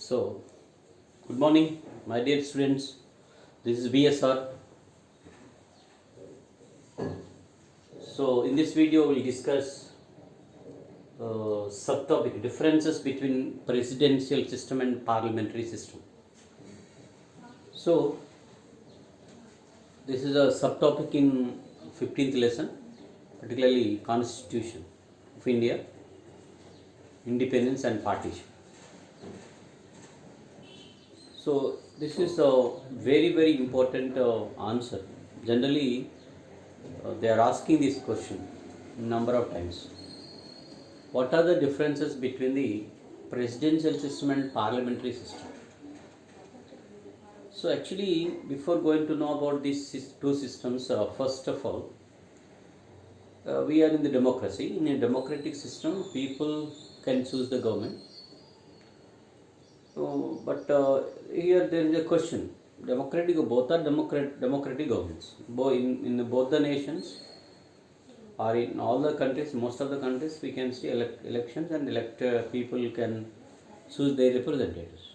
So, good morning, my dear students. This is BSR. So, in this video, we'll discuss subtopic differences between presidential system and parliamentary system. So, this is a subtopic in 15th lesson, particularly Constitution of India, Independence and Partition. So, this is a very important answer. Generally, they are asking this question number of times. What are the differences between the presidential system and parliamentary system? So actually, before going to know about these two systems, first of all, we are in the democracy. In a democratic system, people can choose the government. But here there is a question. Both are democratic governments. In both the nations, or in all the countries, most of the countries, we can see elections and people can choose their representatives.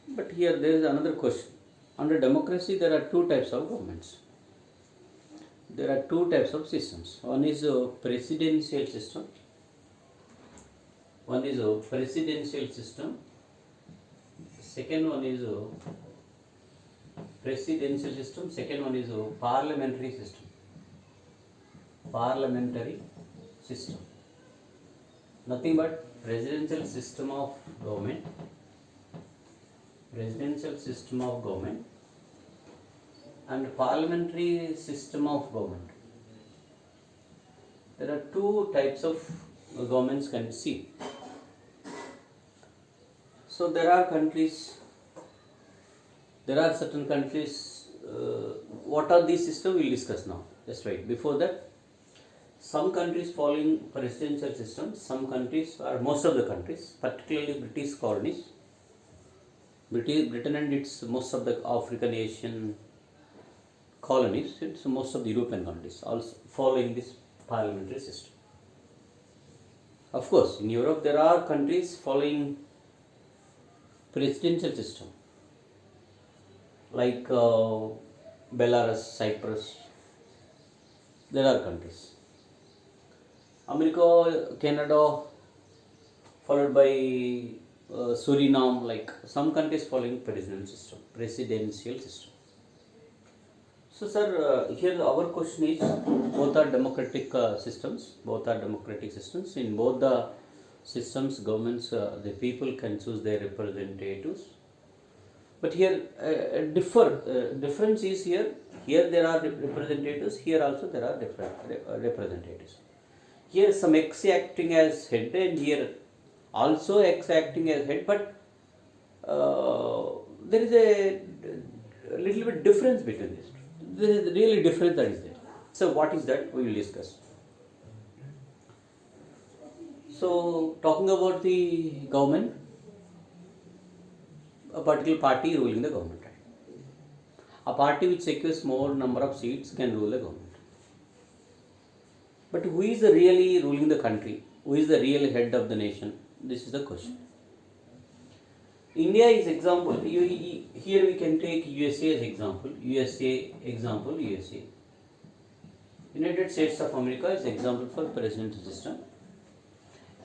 But here there is another question. Under democracy, there are two types of governments. There are two types of systems. One is a presidential system. One is a presidential system. Second one is a presidential system. Second one is a parliamentary system. Parliamentary system. Nothing but presidential system of government. Presidential system of government and parliamentary system of government. There are two types of governments can see. So there are certain countries. What are these systems? We'll discuss now. Just wait. Before that, some countries following presidential system. Some countries, or most of the countries, particularly British colonies. Britain and its most of the African Asian colonies, it's most of the European countries also following this parliamentary system. Of course, in Europe there are countries following presidential system like Belarus, Cyprus. There are countries. America, Canada, followed by Suriname, like some countries following presidential system. So, sir, here our question is: both are democratic systems. Both are democratic systems. In both the systems, governments, the people can choose their representatives. But here, difference is here. Here there are representatives. Here also there are different representatives. Here some ex acting as head, and here also ex acting as head, but there is a little bit difference between this. There is really difference that is there. So what is that? We will discuss. So talking about the government, a particular party ruling the government. A party which secures more number of seats can rule the government. But who is really ruling the country? Who is the real head of the nation? This is the question. India is example. Here we can take USA as example. USA. United States of America is example for presidential system.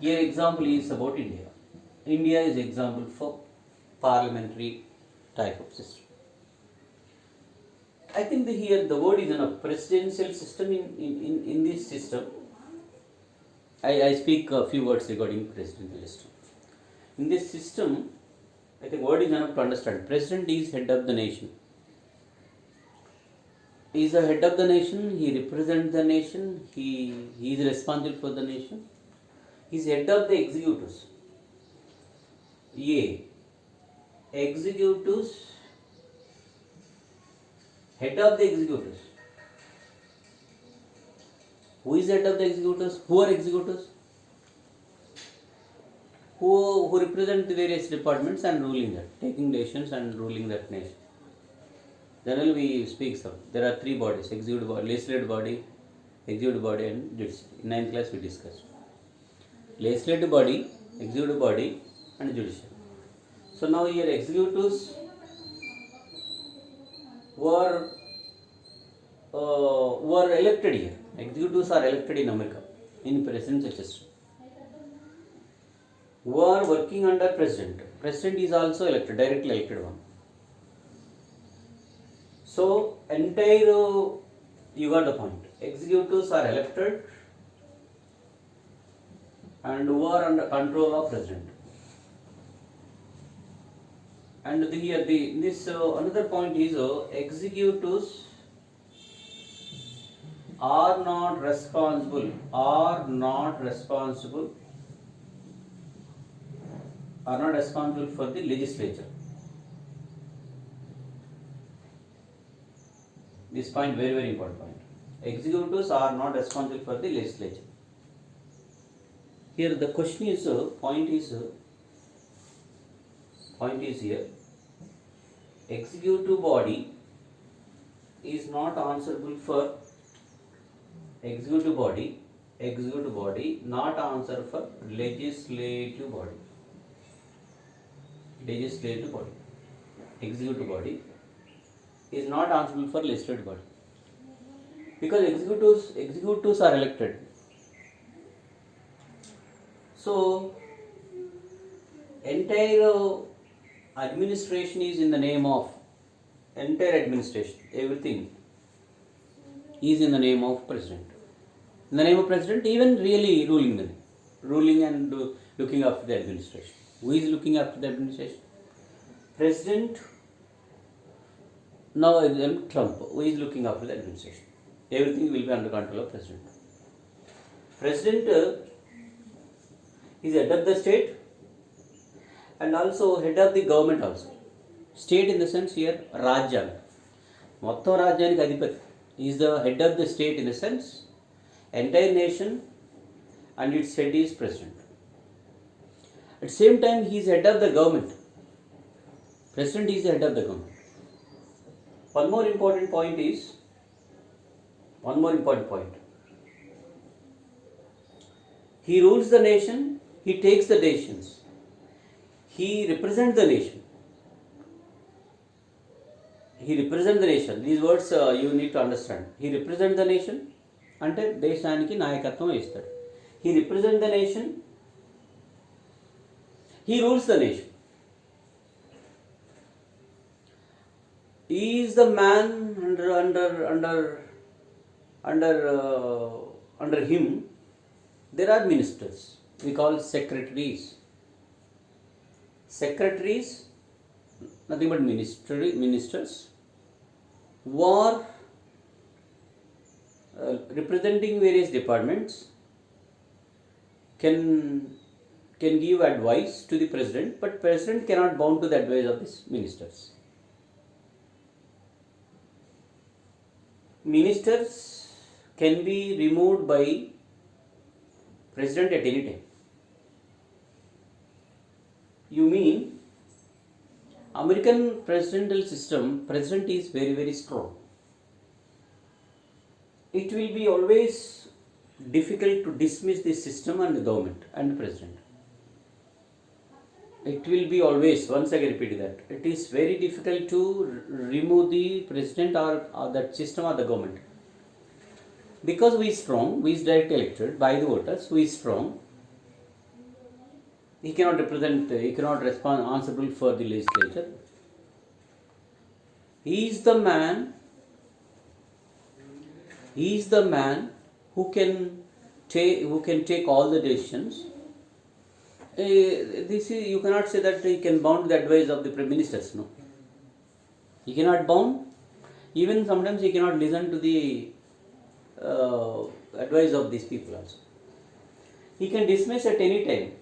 Here example is about India. India is example for parliamentary type of system. I think here the word is enough. Presidential system in this system. I speak a few words regarding presidential system. In this system, I think word is enough to understand. President is head of the nation. He is the head of the nation. He represents the nation. He is responsible for the nation. He is head of the executives. Executives. Head of the executives. Who is head of the executives? Who are executives? Who represent the various departments and ruling that, taking decisions and ruling that nation. Generally we speak some. There are three bodies: executive body, legislative body, and judiciary. In 9th class we discussed. Legislative body, executive body, and judicial. So now here executives were elected here. Executives are elected in America in presidential system. Who are working under president. President is also elected, directly elected one. So entire you got the point. Executives are elected and who are under control of president. And here this another point is executives are not responsible for the legislature. This point very, very important point. Executives are not responsible for the legislature. Here the question is point is here. Executive body is not answerable for executive body not answer for legislative body. Executive body is not answerable for legislative body because executives are elected. So entire administration is in the name of everything is in the name of president. In the name of president, even really ruling and looking after the administration. Who is looking after the administration? President. Now Trump, who is looking after the administration. Everything will be under control of president. President is head of the state and also head of the government also. State in the sense here, Rajyanga. Mottam Rajyaniki Adhipati. He is the head of the state in the sense, entire nation and its head is president. At the same time, he is head of the government. President is the head of the government. One more important point. He rules the nation, he takes the decisions. He represents the nation. These words you need to understand. He represents the nation అంటే దేశానికి నాయకత్వం ఇస్తాడు. He represents the nation. He rules the nation. He is the man under him. There are ministers. We call secretaries. Secretaries, nothing but ministers, who are representing various departments, can give advice to the president, but president cannot bound to the advice of these ministers. Ministers can be removed by president at any time. You mean American presidential system, president is very, very strong. It will be always difficult to dismiss this system and the government and the president. It will be always, once again repeat that, it is very difficult to remove the president or that system or the government. Because who is strong, who is directly elected by the voters, who is strong, he cannot respond answerable for the legislature. He is the man who can take all the decisions. This is, you cannot say that he can bound the advice of the prime ministers. No, he cannot bound. Even sometimes he cannot listen to the advice of these people also. He can dismiss at any time.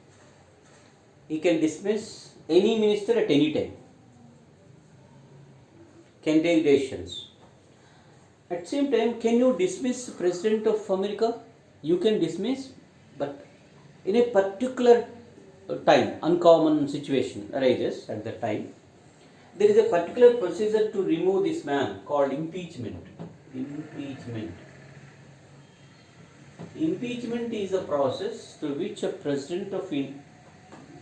He can dismiss any minister at any time. Can take decisions. At the same time, can you dismiss President of America? You can dismiss, but in a particular time, uncommon situation arises at that time. There is a particular procedure to remove this man called impeachment. Impeachment is a process through which a president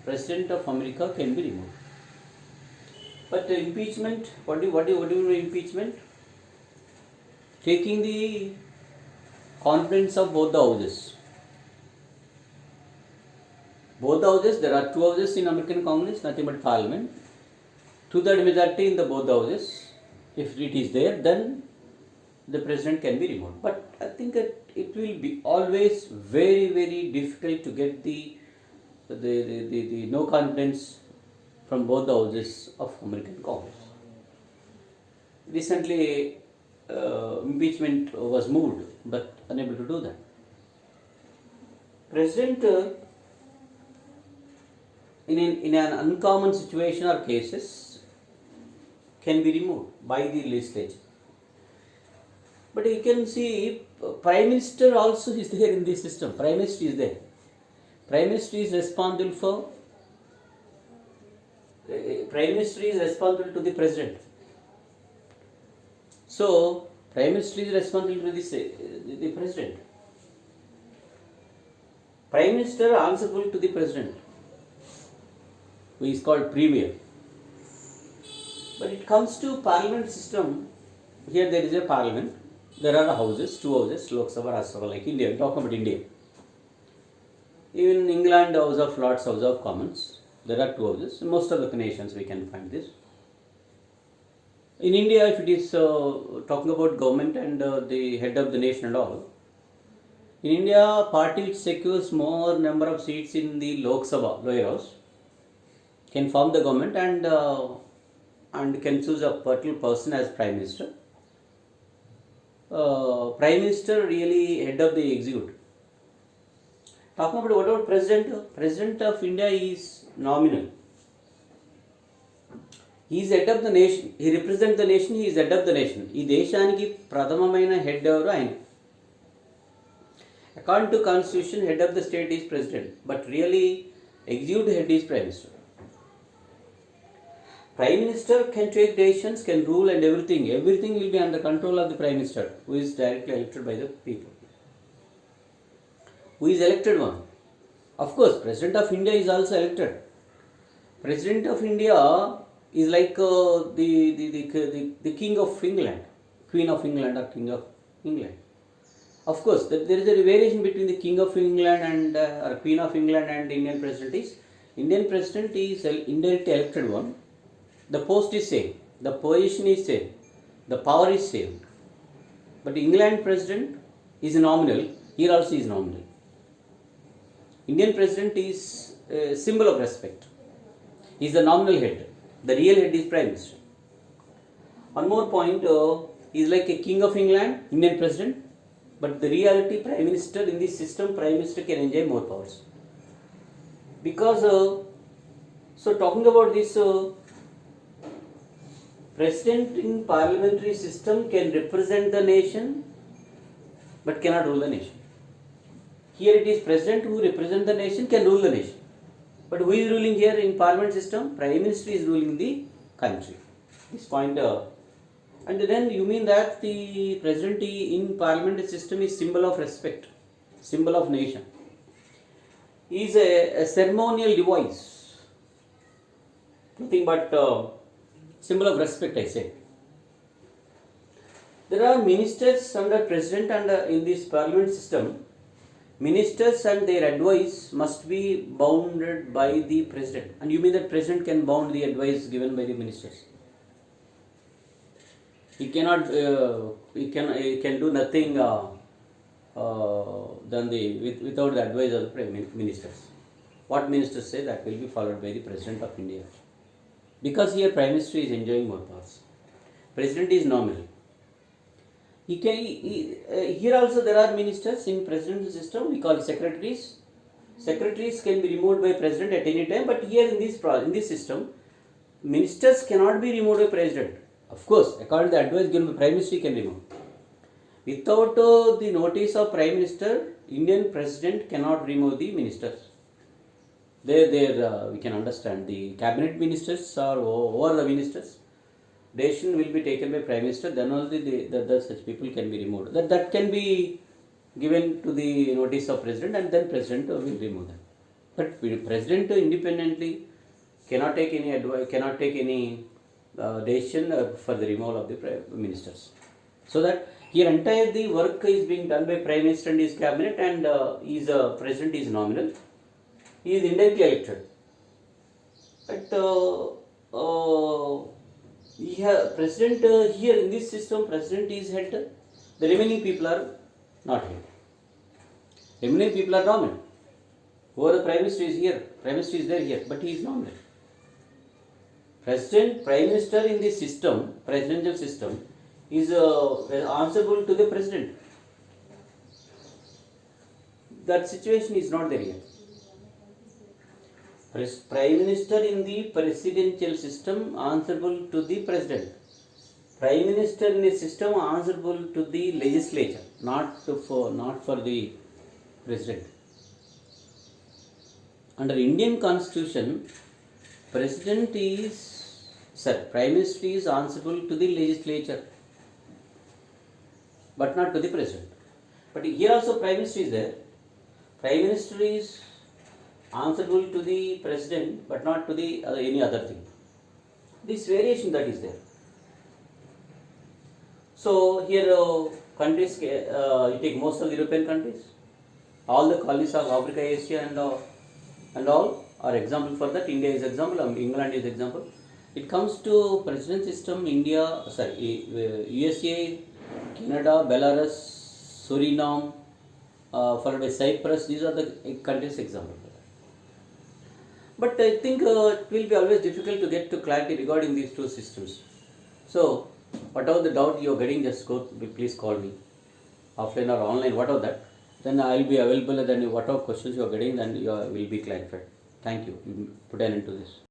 President of America can be removed. But impeachment, what do you mean impeachment? Taking the confidence of both the houses. Both the houses, there are two houses in American Congress, nothing but Parliament. Two-third majority in the both the houses. If it is there, then the president can be removed. But I think that it will be always very, very difficult to get the no confidence from both the houses of American Congress. Recently, impeachment was moved, but unable to do that. President, in an uncommon situation or cases, can be removed by the legislature. But you can see Prime Minister also is there in this system. Prime Minister is there. Prime Minister is responsible for Prime Minister is responsible to the President. So Prime Minister is responsible to the President. Prime Minister answerable to the President, who is called Premier. But it comes to Parliament system. Here there is a Parliament. There are houses, two houses, Lok Sabha, Rajya Sabha, like India. Talk about India. Even England, House of Lords, House of Commons, there are two houses. In most of the nations we can find this. In India, if it is talking about government and the head of the nation and all, in India, party which secures more number of seats in the Lok Sabha, lower house, can form the government and can choose a particular person as Prime Minister. Prime Minister really head of the executive. Talking about what about President? President of India is nominal. He is head of the nation. He represents the nation. He is head of the nation. ఈ దేశానికి ప్రథమమైన head ఎవరు ఆయన. According to Constitution, head of the state is President, but really executive head is Prime Minister. Prime Minister can take decisions, can rule and everything. Everything will be under control of the Prime Minister, who is directly elected by the people. Who is elected one? Of course, President of India is also elected. President of India is like the King of England, Queen of England or King of England. Of course, there is a variation between the King of England and or Queen of England and Indian President is. Indian President is indirectly elected one. The post is same, the position is same, the power is same. But England President is nominal, here also is nominal. Indian President is a symbol of respect. He is the nominal head. The real head is Prime Minister. One more point, he is like a King of England, Indian President, but the reality Prime Minister in this system, Prime Minister can enjoy more powers. Because, so talking about this, President in parliamentary system can represent the nation but cannot rule the nation. Here it is President who represents the nation, can rule the nation. But who is ruling here in parliament system? Prime Minister is ruling the country. This point. And then you mean that the President in parliament system is symbol of respect, symbol of nation. He is a ceremonial device. Nothing but symbol of respect, I say. There are ministers under President and in this parliament system. Ministers and their advice must be bounded by the President. And you mean that President can bound the advice given by the ministers? He cannot. He can do nothing without the advice of the Prime Ministers. What ministers say, that will be followed by the President of India. Because here Prime Minister is enjoying more powers. President is nominal. Here also there are ministers in presidential system, we call secretaries. Secretaries can be removed by President at any time, but here in this system, ministers cannot be removed by President. Of course, according to the advice given by Prime Minister, he can remove. Without the notice of Prime Minister, Indian President cannot remove the ministers. We can understand the cabinet ministers or over the ministers. Decision will be taken by Prime Minister, then only such people can be removed. That can be given to the notice of President, and then President will remove them. But president independently cannot take any advice, cannot take any decision for the removal of the prime ministers. So that here entire the work is being done by prime minister and his cabinet, and his president is nominal. He is indirectly elected. But president here in this system, president is head. The remaining people are not head. Remaining people are nominal. Whoever the prime minister is here, prime minister is there here, but he is nominal. President, prime minister in this system, presidential system, is answerable to the president. That situation is not there yet. Prime minister in the presidential system answerable to the president. Prime minister in the system answerable to the legislature, not for the president. Under Indian Constitution, prime minister is answerable to the legislature, but not to the president. But here also prime minister is there. Prime minister is answerable to the president, but not to the any other thing. This variation that is there. So here countries, you take most of the European countries, all the colonies of Africa, Asia, and all are example for that. India is example, England is example. It comes to president system, USA, Canada, Belarus, Suriname, followed by Cyprus. These are the countries example. But I think it will be always difficult to get to clarity regarding these two systems. So whatever the doubt you are getting, just please call me, offline or online, whatever that. Then I will be available. Then whatever questions you are getting, then you will be clarified. Thank you. Put an end to this.